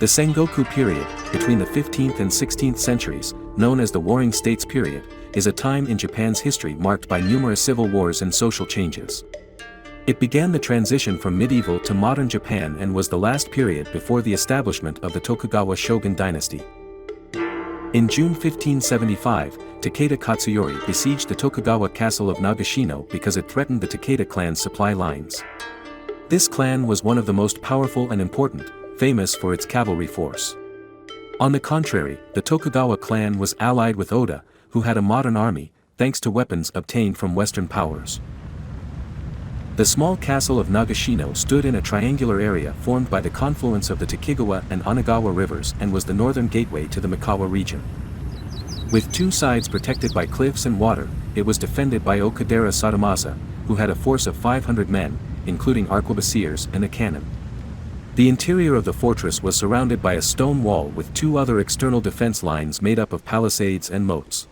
The Sengoku period, between the 15th and 16th centuries, known as the Warring States period, is a time in Japan's history marked by numerous civil wars and social changes. It began the transition from medieval to modern Japan and was the last period before the establishment of the Tokugawa shogun dynasty. In June 1575, Takeda Katsuyori besieged the Tokugawa castle of Nagashino because it threatened the Takeda clan's supply lines. This clan was one of the most powerful and important, famous for its cavalry force. On the contrary, the Tokugawa clan was allied with Oda, who had a modern army, thanks to weapons obtained from Western powers. The small castle of Nagashino stood in a triangular area formed by the confluence of the Takigawa and Onagawa rivers and was the northern gateway to the Mikawa region. With two sides protected by cliffs and water, it was defended by Okadera Satomasa, who had a force of 500 men, including arquebusiers and a cannon. The interior of the fortress was surrounded by a stone wall with two other external defense lines made up of palisades and moats.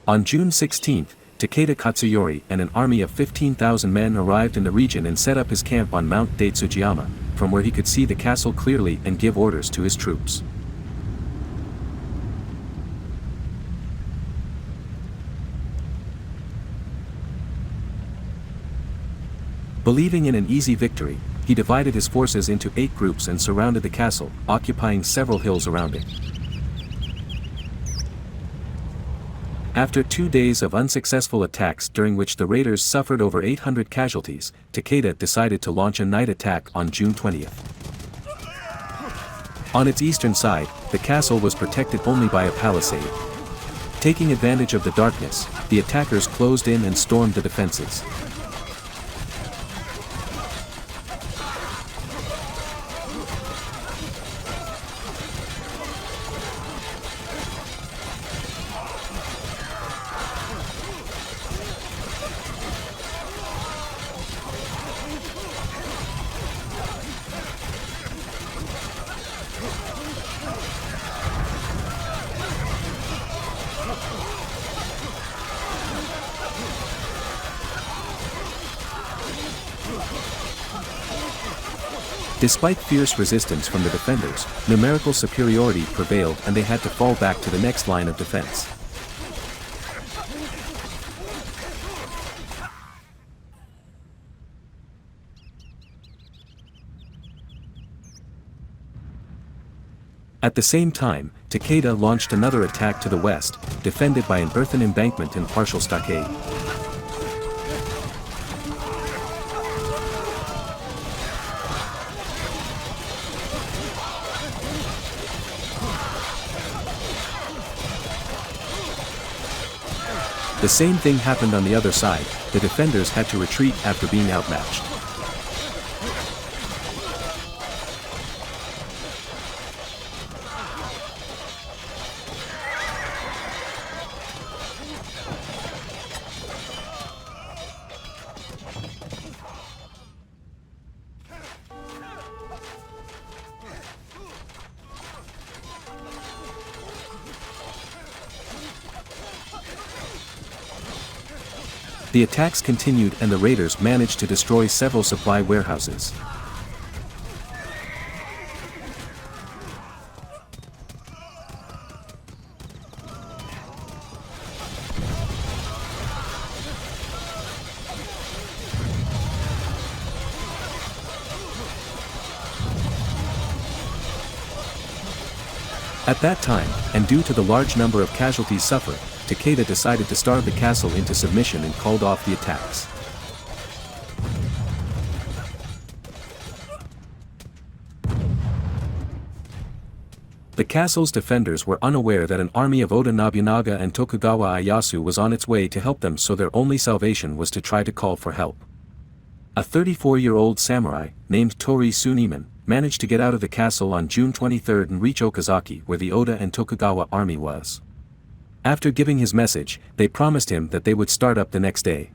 On June 16, Takeda Katsuyori and an army of 15,000 men arrived in the region and set up his camp on Mount Daitsujiyama, from where he could see the castle clearly and give orders to his troops. Believing in an easy victory, he divided his forces into 8 groups and surrounded the castle, occupying several hills around it. After 2 days of unsuccessful attacks during which the raiders suffered over 800 casualties, Takeda decided to launch a night attack on June 20th. On its eastern side, the castle was protected only by a palisade. Taking advantage of the darkness, the attackers closed in and stormed the defenses. Despite fierce resistance from the defenders, numerical superiority prevailed and they had to fall back to the next line of defense. At the same time, Takeda launched another attack to the west, defended by an earthen embankment and partial stockade. The same thing happened on the other side, the defenders had to retreat after being outmatched. The attacks continued and the raiders managed to destroy several supply warehouses. At that time, and due to the large number of casualties suffered, Takeda decided to starve the castle into submission and called off the attacks. The castle's defenders were unaware that an army of Oda Nobunaga and Tokugawa Ieyasu was on its way to help them, so their only salvation was to try to call for help. A 34-year-old samurai, named Tori Suniman, managed to get out of the castle on June 23 and reach Okazaki where the Oda and Tokugawa army was. After giving his message, they promised him that they would start up the next day.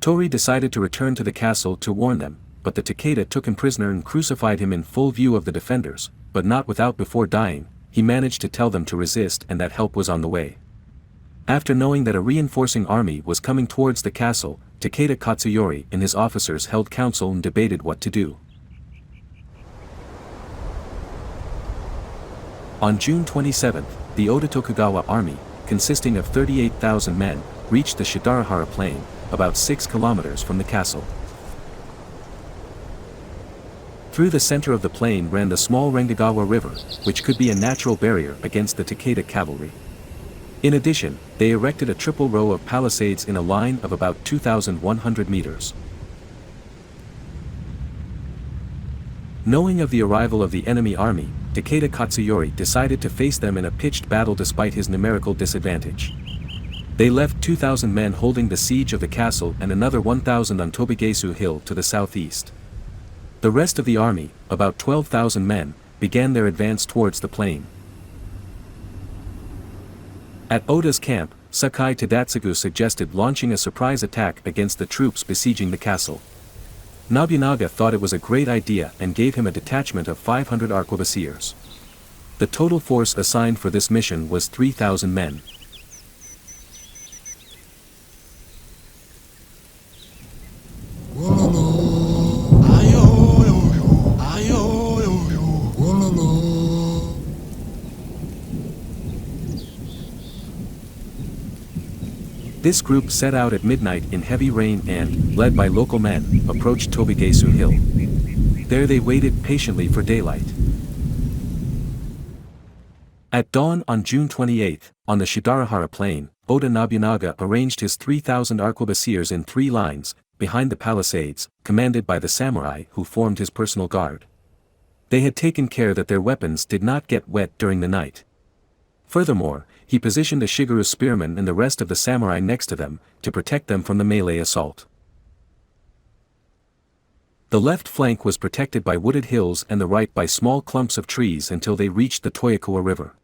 Tori decided to return to the castle to warn them, but the Takeda took him prisoner and crucified him in full view of the defenders, but not without before dying, he managed to tell them to resist and that help was on the way. After knowing that a reinforcing army was coming towards the castle, Takeda Katsuyori and his officers held council and debated what to do. On June 27, the Oda-Tokugawa army, consisting of 38,000 men, reached the Shidarahara plain, about 6 kilometers from the castle. Through the center of the plain ran the small Rengagawa River, which could be a natural barrier against the Takeda cavalry. In addition, they erected a triple row of palisades in a line of about 2,100 meters. Knowing of the arrival of the enemy army, Takeda Katsuyori decided to face them in a pitched battle despite his numerical disadvantage. They left 2,000 men holding the siege of the castle and another 1,000 on Tobigesu Hill to the southeast. The rest of the army, about 12,000 men, began their advance towards the plain. At Oda's camp, Sakai Tadotsugu suggested launching a surprise attack against the troops besieging the castle. Nobunaga thought it was a great idea and gave him a detachment of 500 arquebusiers. The total force assigned for this mission was 3,000 men. This group set out at midnight in heavy rain and, led by local men, approached Tobigesu Hill. There they waited patiently for daylight. At dawn on June 28, on the Shidarahara plain, Oda Nobunaga arranged his 3,000 arquebusiers in 3 lines, behind the palisades, commanded by the samurai who formed his personal guard. They had taken care that their weapons did not get wet during the night. Furthermore, he positioned a Shigeru spearman and the rest of the samurai next to them, to protect them from the melee assault. The left flank was protected by wooded hills and the right by small clumps of trees until they reached the Toyokawa River.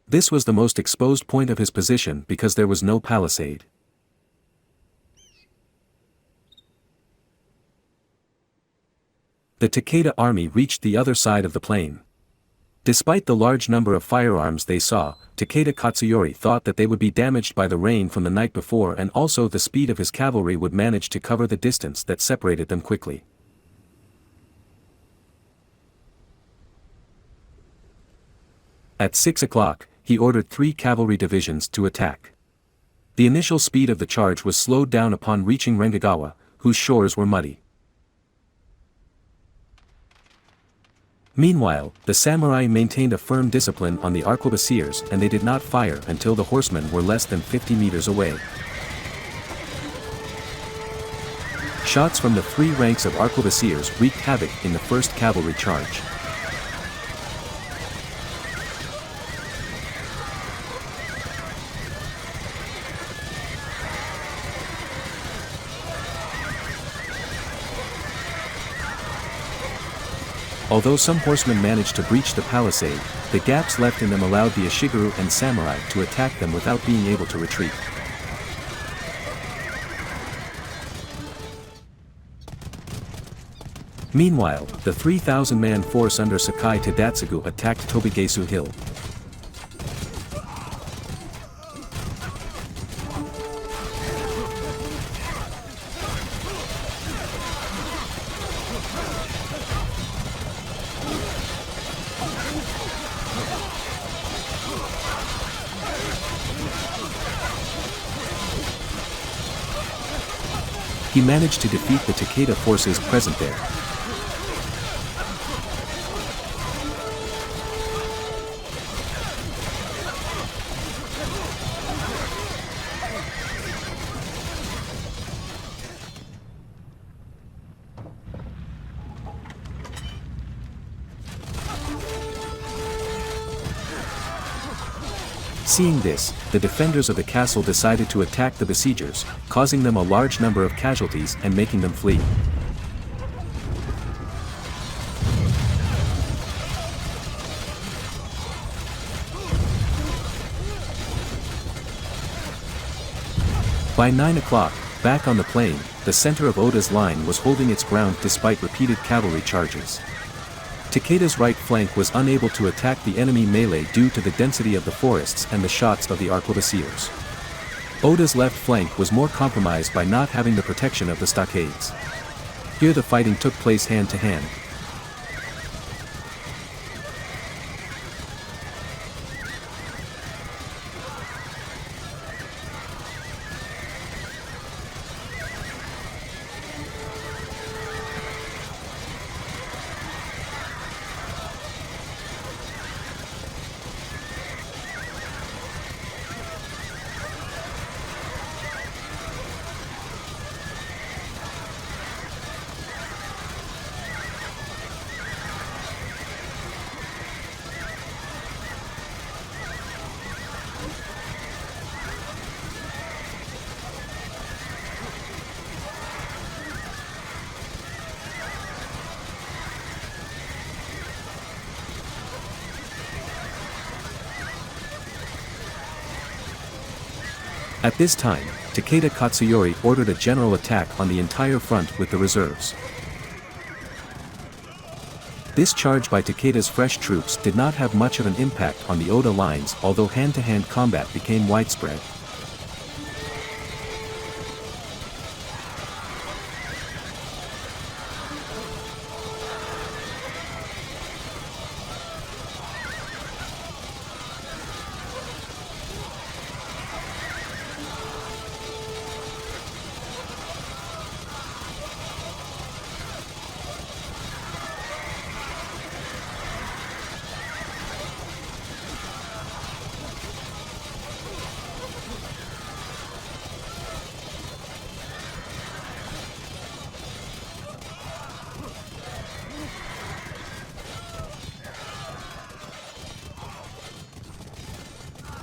This was the most exposed point of his position because there was no palisade. The Takeda army reached the other side of the plain. Despite the large number of firearms they saw, Takeda Katsuyori thought that they would be damaged by the rain from the night before and also the speed of his cavalry would manage to cover the distance that separated them quickly. At 6 o'clock, he ordered 3 cavalry divisions to attack. The initial speed of the charge was slowed down upon reaching Rengagawa, whose shores were muddy. Meanwhile, the samurai maintained a firm discipline on the arquebusiers and they did not fire until the horsemen were less than 50 meters away. Shots from the 3 ranks of arquebusiers wreaked havoc in the first cavalry charge. Although some horsemen managed to breach the palisade, the gaps left in them allowed the Ishigaru and samurai to attack them without being able to retreat. Meanwhile, the 3,000-man force under Sakai Tadotsugu attacked Tobigesu Hill. He managed to defeat the Takeda forces present there. Seeing this, the defenders of the castle decided to attack the besiegers, causing them a large number of casualties and making them flee. By 9 o'clock, back on the plain, the center of Oda's line was holding its ground despite repeated cavalry charges. Takeda's right flank was unable to attack the enemy melee due to the density of the forests and the shots of the arquebusiers. Oda's left flank was more compromised by not having the protection of the stockades. Here the fighting took place hand to hand. At this time, Takeda Katsuyori ordered a general attack on the entire front with the reserves. This charge by Takeda's fresh troops did not have much of an impact on the Oda lines, although hand-to-hand combat became widespread.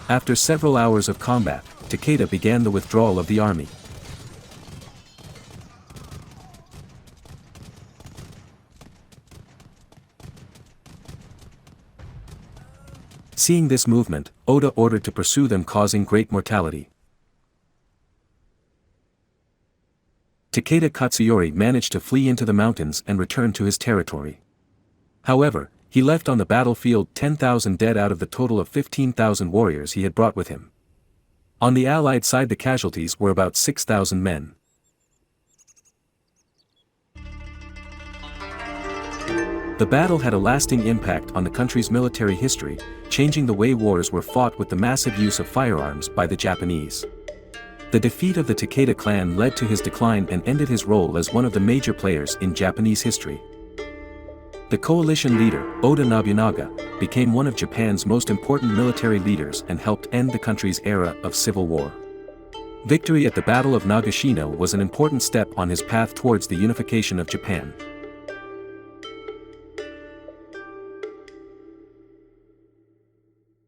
After several hours of combat, Takeda began the withdrawal of the army. Seeing this movement, Oda ordered to pursue them, causing great mortality. Takeda Katsuyori managed to flee into the mountains and return to his territory. However, he left on the battlefield 10,000 dead out of the total of 15,000 warriors he had brought with him. On the Allied side, the casualties were about 6,000 men. The battle had a lasting impact on the country's military history, changing the way wars were fought with the massive use of firearms by the Japanese. The defeat of the Takeda clan led to his decline and ended his role as one of the major players in Japanese history. The coalition leader, Oda Nobunaga, became one of Japan's most important military leaders and helped end the country's era of civil war. Victory at the Battle of Nagashino was an important step on his path towards the unification of Japan.